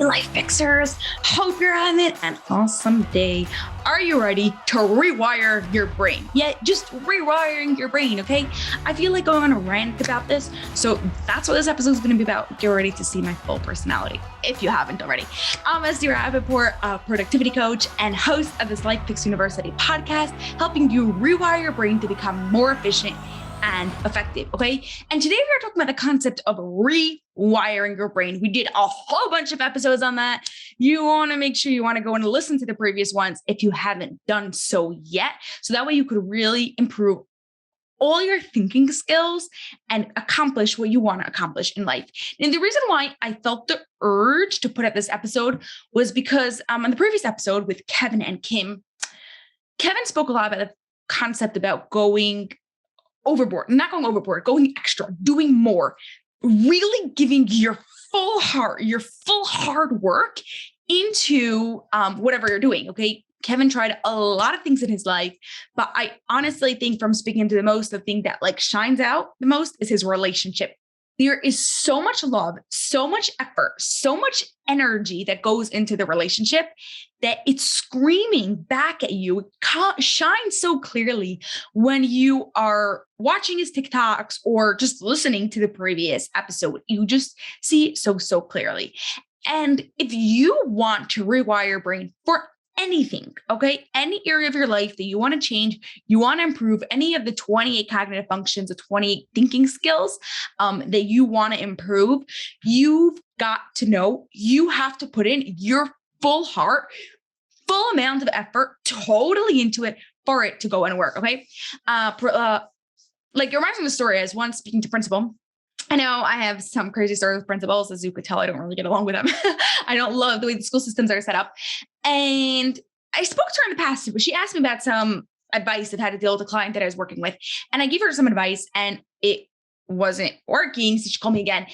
life fixers. Hope you're having an awesome day. Are you ready to rewire your brain? Yeah, just rewiring your brain, okay? I feel like going on a rant about this, so that's what this episode is going to be about. Get ready to see my full personality, if you haven't already. I'm Esther Rappaport, a productivity coach and host of this Life Fix University podcast, helping you rewire your brain to become more efficient and effective, okay? And today we are talking about the concept of rewiring your brain. We did a whole bunch of episodes on that. You want to make sure you want to go and listen to the previous ones if you haven't done so yet. So that way you could really improve all your thinking skills and accomplish what you want to accomplish in life. And the reason why I felt the urge to put out this episode was because on the previous episode with Kevin and Kim, Kevin spoke a lot about the concept about going overboard, not going overboard, going extra, doing more, really giving your full heart, your full hard work into whatever you're doing, okay? Kevin tried a lot of things in his life, but I honestly think from speaking to the thing that like shines out the most is his relationship. There is so much love, so much effort, so much energy that goes into the relationship that it's screaming back at you. It shines so clearly when you are watching his TikToks or just listening to the previous episode. You just see it so clearly. And if you want to rewire your brain for anything, okay, any area of your life that you want to change, you want to improve any of the 28 cognitive functions, the 28 thinking skills that you want to improve, you've got to know you have to put in your full heart, full amount of effort, totally into it for it to go and work, okay? Like it reminds me of a story. I was once speaking to principal. I know I have some crazy stories with principals. As you could tell, I don't really get along with them. I don't love the way the school systems are set up. And I spoke to her in the past, but she asked me about some advice of how to deal with a client that I was working with. And I gave her some advice and it wasn't working. So she called me again.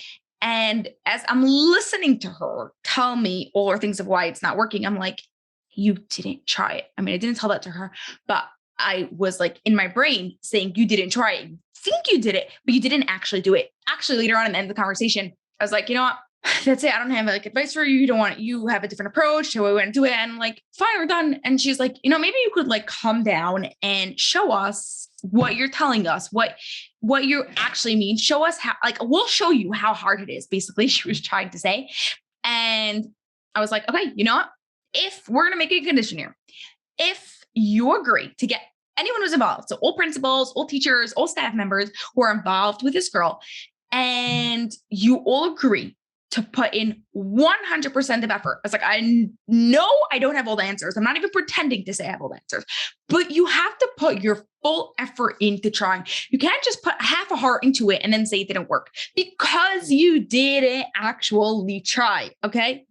And as I'm listening to her tell me all her things of why it's not working, I'm like, you didn't try it. I mean, I didn't tell that to her, but I was like in my brain saying, you didn't try it. Think you did it, but you didn't actually do it. Actually, later on in the end of the conversation, I was like, you know what? That's it. I don't have like advice for you. You have a different approach to how we went to it. And like, fine, we're done. And she's like, maybe you could like calm down and show us what you're telling us, what you actually mean. Show us how, like, we'll show you how hard it is. Basically, she was trying to say. And I was like, okay, you know what? If we're going to make a condition here, if you agree to get anyone who's involved, so all principals, all teachers, all staff members who are involved with this girl, and you all agree to put in 100% of effort. I was like, I know I don't have all the answers. I'm not even pretending to say I have all the answers, but you have to put your full effort into trying. You can't just put half a heart into it and then say it didn't work because you didn't actually try, okay?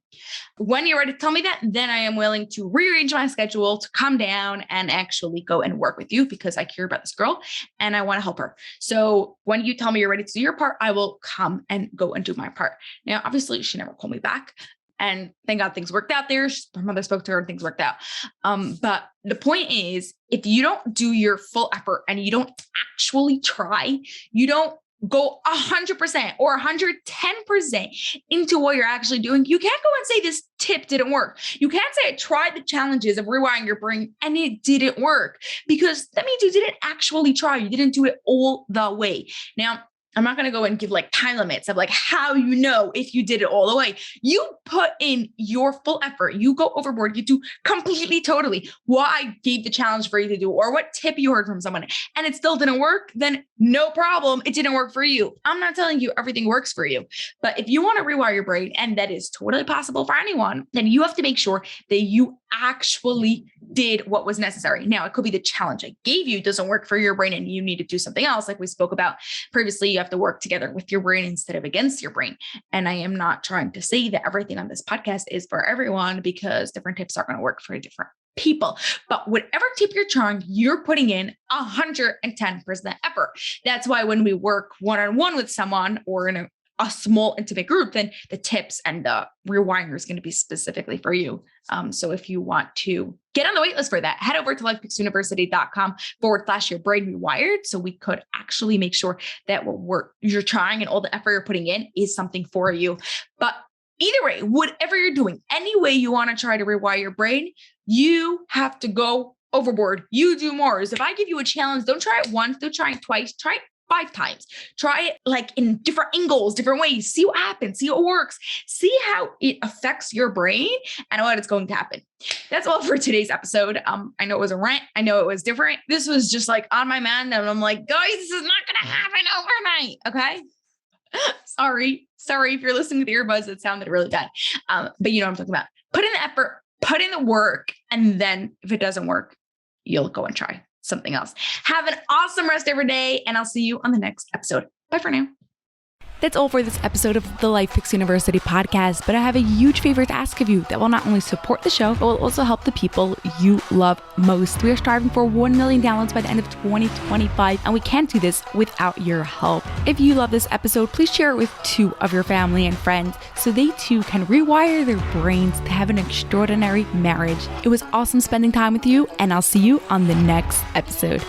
When you're ready to tell me that, then I am willing to rearrange my schedule to come down and actually go and work with you because I care about this girl and I want to help her. So when you tell me you're ready to do your part, I will come and go and do my part. Now, obviously, she never called me back. And thank God things worked out there. Her mother spoke to her and things worked out. But the point is, if you don't do your full effort and you don't actually try, you don't go 100% or 110% into what you're actually doing, you can't go and say this tip didn't work. You can't say I tried the challenges of rewiring your brain and it didn't work because that means you didn't actually try. You didn't do it all the way. Now, I'm not going to go and give like time limits of like how you know if you did it all the way. You put in your full effort. You go overboard. You do completely, totally what I gave the challenge for you to do or what tip you heard from someone and it still didn't work, then no problem. It didn't work for you. I'm not telling you everything works for you. But if you want to rewire your brain, and that is totally possible for anyone, then you have to make sure that you actually did what was necessary. Now, it could be the challenge I gave you doesn't work for your brain and you need to do something else. Like we spoke about previously, you have to work together with your brain instead of against your brain. And I am not trying to say that everything on this podcast is for everyone because different tips are going to work for different people. But whatever tip you're trying, you're putting in 110% effort. That's why when we work one-on-one with someone or in a small intimate group, then the tips and the rewiring is going to be specifically for you. So if you want to get on the waitlist for that, head over to lifefixuniversity.com/your brain rewired. So we could actually make sure that what you're trying and all the effort you're putting in is something for you. But Either way, whatever you're doing, any way you want to try to rewire your brain, you have to go overboard. You do more. So if I give you a challenge, don't try it once, don't try it twice, try it 5 times. Try it like in different angles, different ways. See what happens. See what works. See how it affects your brain and what it's going to happen. That's all for today's episode. I know it was a rant. I know it was different. This was just like on my mind. And I'm like, guys, this is not going to happen overnight. Okay. Sorry if you're listening with earbuds, it sounded really bad. But you know what I'm talking about. Put in the effort, put in the work. And then if it doesn't work, you'll go and try something else. Have an awesome rest of your day, and I'll see you on the next episode. Bye for now. That's all for this episode of the Life Fix University podcast, but I have a huge favor to ask of you that will not only support the show, but will also help the people you love most. We are striving for 1 million downloads by the end of 2025, and we can't do this without your help. If you love this episode, please share it with 2 of your family and friends so they too can rewire their brains to have an extraordinary marriage. It was awesome spending time with you, and I'll see you on the next episode.